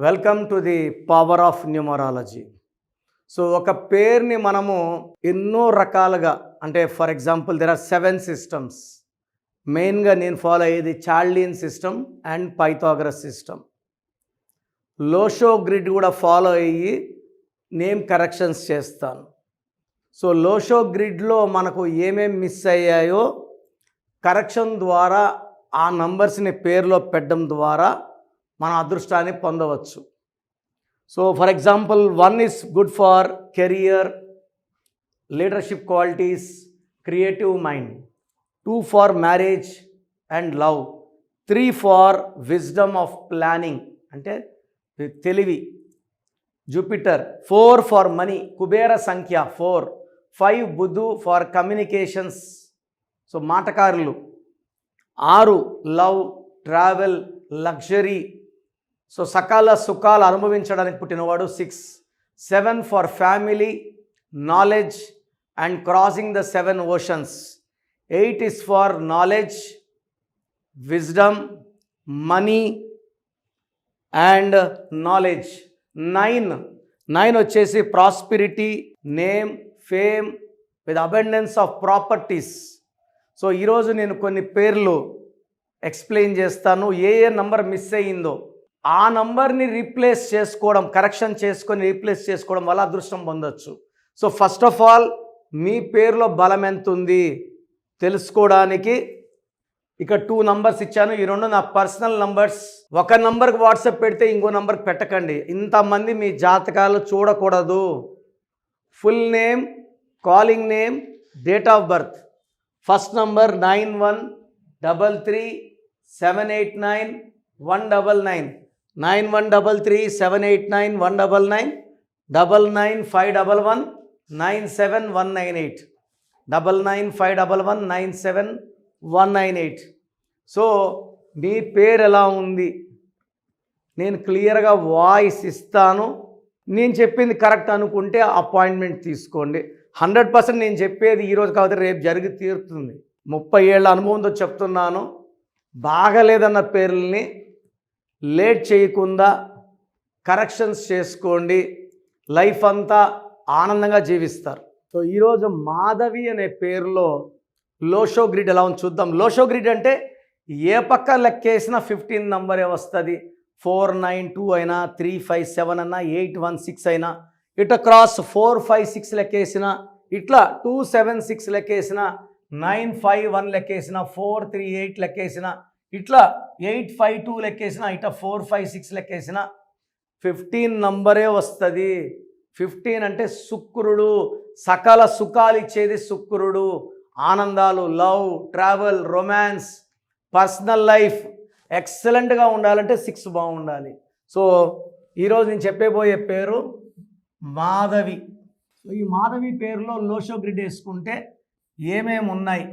Welcome to the power of numerology. So ఒక పేరుని మనము ఎన్నో రకాలుగా, అంటే for example there are 7 systems. మెయిన్గా నేను ఫాలో అయ్యేది చార్లియన్ system and Pythagoras system. Lo Shu grid కూడా ఫాలో అయ్యి నేమ్ కరెక్షన్స్ చేస్తాను. సో లోషో గ్రిడ్లో మనకు ఏమేమి మిస్ అయ్యాయో కరెక్షన్ ద్వారా ఆ నంబర్స్ని పేరులో పెట్టడం ద్వారా మన అదృష్టాన్ని పొందవచ్చు. So for example 1 is good far career, leadership qualities, creative mind. 2 for marriage and love. 3 for wisdom of planning, అంటే తెలివి, జూపిటర్. 4 for మనీ, కుబేర సంఖ్య 4. 5 బుధు ఫార్ కమ్యూనికేషన్స్, సో మాటకారులు. 6 లవ్, ట్రావెల్, లగ్జరీ, సో సకాల సుఖాలు అనుభవించడానికి పుట్టినవాడు 6. 7 for family, knowledge and crossing the 7 oceans. 8 is for knowledge, wisdom, money and knowledge. 9 వచ్చేసి prosperity, name, fame with abundance of properties. So ఈరోజు నేను కొన్ని పేర్లు ఎక్స్ప్లెయిన్ చేస్తాను. ఏ నంబర్ మిస్ అయ్యిందో ఆ నంబర్ని రీప్లేస్ చేసుకోవడం, కరెక్షన్ చేసుకొని రీప్లేస్ చేసుకోవడం వల్ల అదృష్టం పొందొచ్చు. సో ఫస్ట్ ఆఫ్ ఆల్ మీ పేరులో బలం ఎంత ఉంది తెలుసుకోవడానికి ఇక 2 నంబర్స్ ఇచ్చాను. ఈ 2 నా పర్సనల్ నంబర్స్. ఒక నంబర్కి వాట్సాప్ పెడితే ఇంకో నంబర్కి పెట్టకండి. ఇంతమంది మీ జాతకాలు చూడకూడదు. Full name, calling name, date of birth. First number 9133789199, 9133789199, 9951197198, 9951197198. So మీ పేరు ఎలా ఉంది నేను క్లియర్గా వాయిస్ ఇస్తాను. నేను చెప్పింది కరెక్ట్ అనుకుంటే అపాయింట్మెంట్ తీసుకోండి. 100% నేను చెప్పేది ఈరోజు కాకపోతే రేపు జరిగి తీరుతుంది. 30 ఏళ్ళ అనుభవంతో చెప్తున్నాను. బాగలేదన్న పేర్లని లేట్ చేయకుండా కరెక్షన్స్ చేసుకోండి, లైఫ్ అంతా ఆనందంగా జీవిస్తారు. సో ఈరోజు మాధవి అనే పేరులో లోషో గ్రిడ్ ఎలా ఉంది చూద్దాం. లోషో గ్రిడ్ అంటే ఏ పక్క లెక్కేసినా 15 నంబరే వస్తుంది. 492 అయినా, 357 అయినా, 816 అయినా, ఇట్లా క్రాస్ 456 లెక్కేసిన, ఇట్లా 276 లెక్కేసిన, 951 లెక్కేసిన, 438 లెక్కేసిన, ఇట్లా 852 లెక్కేసిన, ఇట్లా 456 లెక్కేసిన 15 నంబరే వస్తుంది. 15 అంటే శుక్రుడు, సకల సుఖాలు ఇచ్చేది శుక్రుడు. ఆనందాలు, love, travel, romance, personal life ఎక్సలెంట్గా ఉండాలంటే 6 బాగుండాలి. సో ఈరోజు నేను చెప్పబోయే పేరు మాధవి. సో ఈ మాధవి పేరులో లోషో గ్రిడ్ వేసుకుంటే ఏమేమి ఉన్నాయి,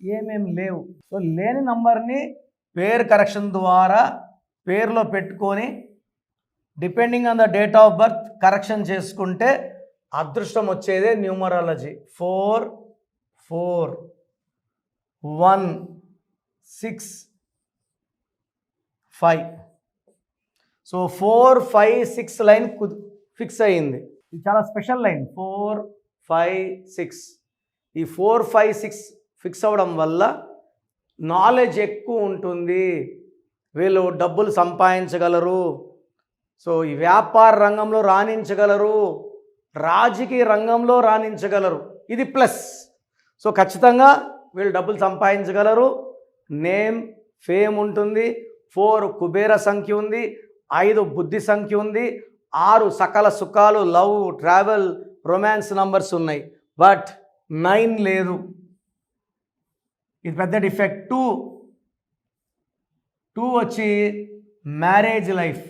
ఏమేమి లేవు. సో లేని నంబర్ని పేరు కరెక్షన్ ద్వారా పేరులో పెట్టుకొని depending on the date of birth correction చేసుకుంటే అదృష్టం వచ్చేదే న్యూమరాలజీ. 4 4 1 6 5. సో 4 5 6 లైన్ ఫిక్స్ అయ్యింది. ఇది చాలా స్పెషల్ లైన్. 4 5 6. ఈ 4 5 6 ఫిక్స్ అవ్వడం వల్ల నాలెడ్జ్ ఎక్కువ ఉంటుంది. వీళ్ళు డబ్బులు సంపాదించగలరు. సో ఈ వ్యాపార రంగంలో రాణించగలరు, రాజకీయ రంగంలో రాణించగలరు. ఇది ప్లస్. సో ఖచ్చితంగా వీళ్ళు డబ్బులు సంపాదించగలరు. నేమ్, ఫేమ్ ఉంటుంది. 4 కుబేర సంఖ్య ఉంది. 5 బుద్ధి సంఖ్య ఉంది. 6 సకల సుఖాలు, లవ్, ట్రావెల్, రొమాన్స్ నంబర్స్ ఉన్నాయి. బట్ 9 లేదు. ఇది పెద్ద డిఫెక్ట్. 2 వచ్చి మ్యారేజ్ లైఫ్.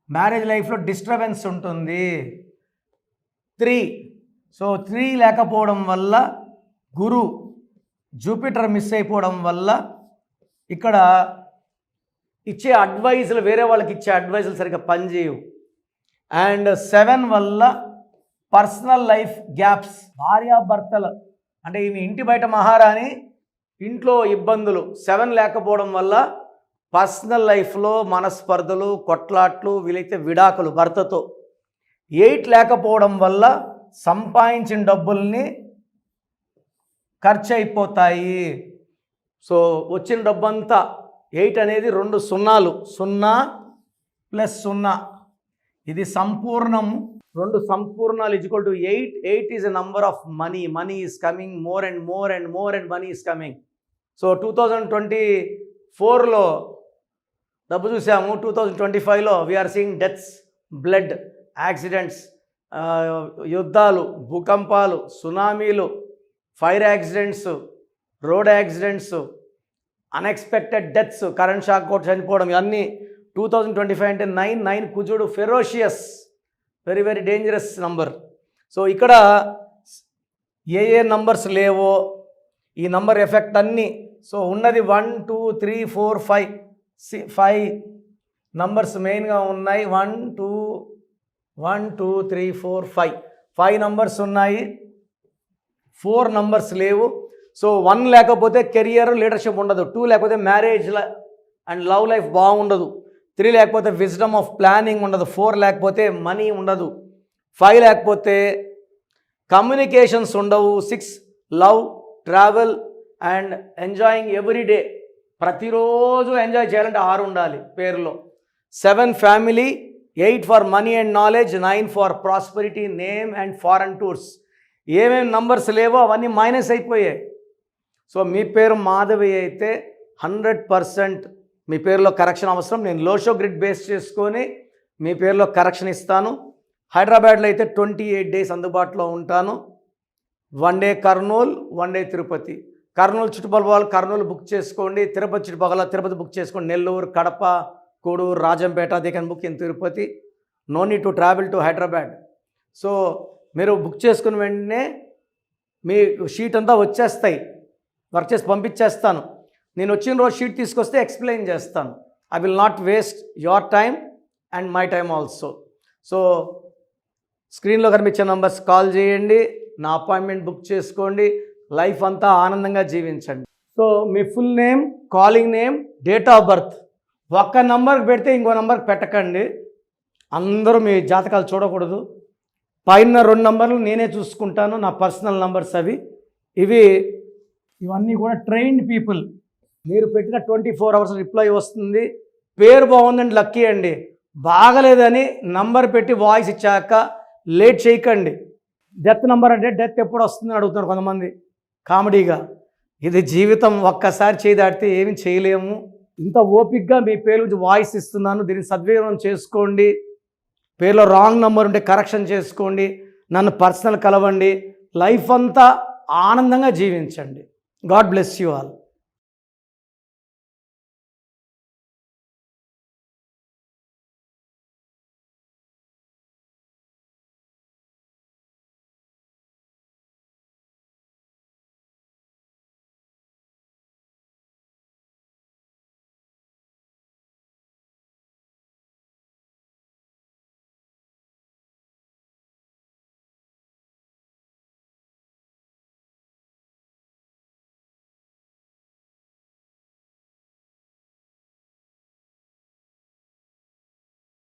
మ్యారేజ్ లైఫ్లో డిస్టర్బెన్స్ ఉంటుంది. 3 సో 3 లేకపోవడం వల్ల గురు, జూపిటర్ మిస్ అయిపోవడం వల్ల ఇక్కడ ఇచ్చే అడ్వైజులు, వేరే వాళ్ళకి ఇచ్చే అడ్వైజులు సరిగ్గా పనిచేయవు. అండ్ 7 వల్ల పర్సనల్ లైఫ్ గ్యాప్స్. భార్యాభర్తల అంటే ఈమె ఇంటి బయట మహారాణి, ఇంట్లో ఇబ్బందులు. 7 లేకపోవడం వల్ల పర్సనల్ లైఫ్లో మనస్పర్ధలు, కొట్లాట్లు, వీలైతే విడాకులు భర్తతో. 8 లేకపోవడం వల్ల సంపాదించిన డబ్బుల్ని ఖర్చు అయిపోతాయి. సో వచ్చిన డబ్బంతా 8 అనేది 2 సున్నాలు, 0 + 0 ఇది సంపూర్ణం. 2 సంపూర్ణాలు = 8. 8 is a number of money. Money is coming more and more and more and money is coming. So 2024లో డబ్బు చూసాము. 2025లో we are seeing deaths, blood, accidents, యుద్ధాలు, భూకంపాలు, సునామీలు, fire accidents, road accidents, unexpected deaths, current shock కొట్టి చనిపోవడం, ఇవన్నీ 2025 అంటే 9 కుజుడు ferocious, very very dangerous number. So ఇక్కడ ఏ నంబర్స్ లేవో ఈ నంబర్ ఎఫెక్ట్ అన్నీ. సో ఉన్నది 1 2 3 4 5 నంబర్స్ మెయిన్గా ఉన్నాయి. 1 2 3 4 5 నంబర్స్ ఉన్నాయి, 4 నంబర్స్ లేవు. సో 1 లేకపోతే కెరియర్, లీడర్షిప్ ఉండదు. 2 లేకపోతే మ్యారేజ్ అండ్ లవ్ లైఫ్ బాగుండదు. 3 లేకపోతే విజ్డమ్ ఆఫ్ ప్లానింగ్ ఉండదు. 4 లేకపోతే మనీ ఉండదు. 5 లేకపోతే కమ్యూనికేషన్స్ ఉండవు. 6 love, travel and enjoying every day. ప్రతిరోజు ఎంజాయ్ చేయాలంటే 6 ఉండాలి పేరులో. 7 family, 8 for money and knowledge, 9 for prosperity, name and foreign tours. ఏమేమి నంబర్స్ లేవో అవన్నీ మైనస్ అయిపోయాయి. సో మీ పేరు మాధవి అయితే 100% మీ పేరులో కరెక్షన్ అవసరం. నేను లోషో గ్రిడ్ బేస్ చేసుకొని మీ పేరులో కరెక్షన్ ఇస్తాను. హైదరాబాద్లో అయితే 28 డేస్ అందుబాటులో ఉంటాను. 1 డే కర్నూలు, 1 డే తిరుపతి. కర్నూలు చుట్టుపక్కల వాళ్ళు కర్నూలు బుక్ చేసుకోండి. తిరుపతి చుట్టుపక్కల తిరుపతి బుక్ చేసుకోండి. Nellore, Kadapa, Koduru, Rajampet, they can book in Tirupati. No need to travel to Hyderabad. So మీరు బుక్ చేసుకున్న వెంటనే మీ షీట్ అంతా వచ్చేస్తాయి. వర్క్ చేసి పంపించేస్తాను. నేను వచ్చిన రోజు షీట్ తీసుకొస్తే ఎక్స్ప్లెయిన్ చేస్తాను. I will not waste your time and my time also. So స్క్రీన్లో కనిపించే నంబర్స్ కాల్ చేయండి, నా అపాయింట్మెంట్ బుక్ చేసుకోండి. లైఫ్ అంతా ఆనందంగా జీవించండి. So me full name, calling name, date of birth ఒక్క నంబర్కి పెడితే ఇంకో నంబర్కి పెట్టకండి. అందరూ మీ జాతకాలు చూడకూడదు. పైన 2 నంబర్లు నేనే చూసుకుంటాను, నా పర్సనల్ నంబర్స్ అవి. ఇవన్నీ కూడా ట్రైన్డ్ పీపుల్. మీరు పెట్టిన 24 అవర్స్ రిప్లై వస్తుంది. పేరు బాగుందండి లక్కీ అండి, బాగలేదని నంబర్ పెట్టి వాయిస్ ఇచ్చాక లేట్ చేయకండి. డెత్ నంబర్ అంటే డెత్ ఎప్పుడు వస్తుందని అడుగుతున్నారు కొంతమంది కామెడీగా. ఇది జీవితం, ఒక్కసారి చేయి దాటితే ఏమి చేయలేము. ఇంత ఓపిక్గా మీ పేరు గురించి వాయిస్ ఇస్తున్నాను, దీన్ని సద్వినియోగం చేసుకోండి. పేరులో రాంగ్ నంబర్ ఉంటే కరెక్షన్ చేసుకోండి. నన్ను పర్సనల్ కలవండి. లైఫ్ అంతా ఆనందంగా జీవించండి. God bless you all.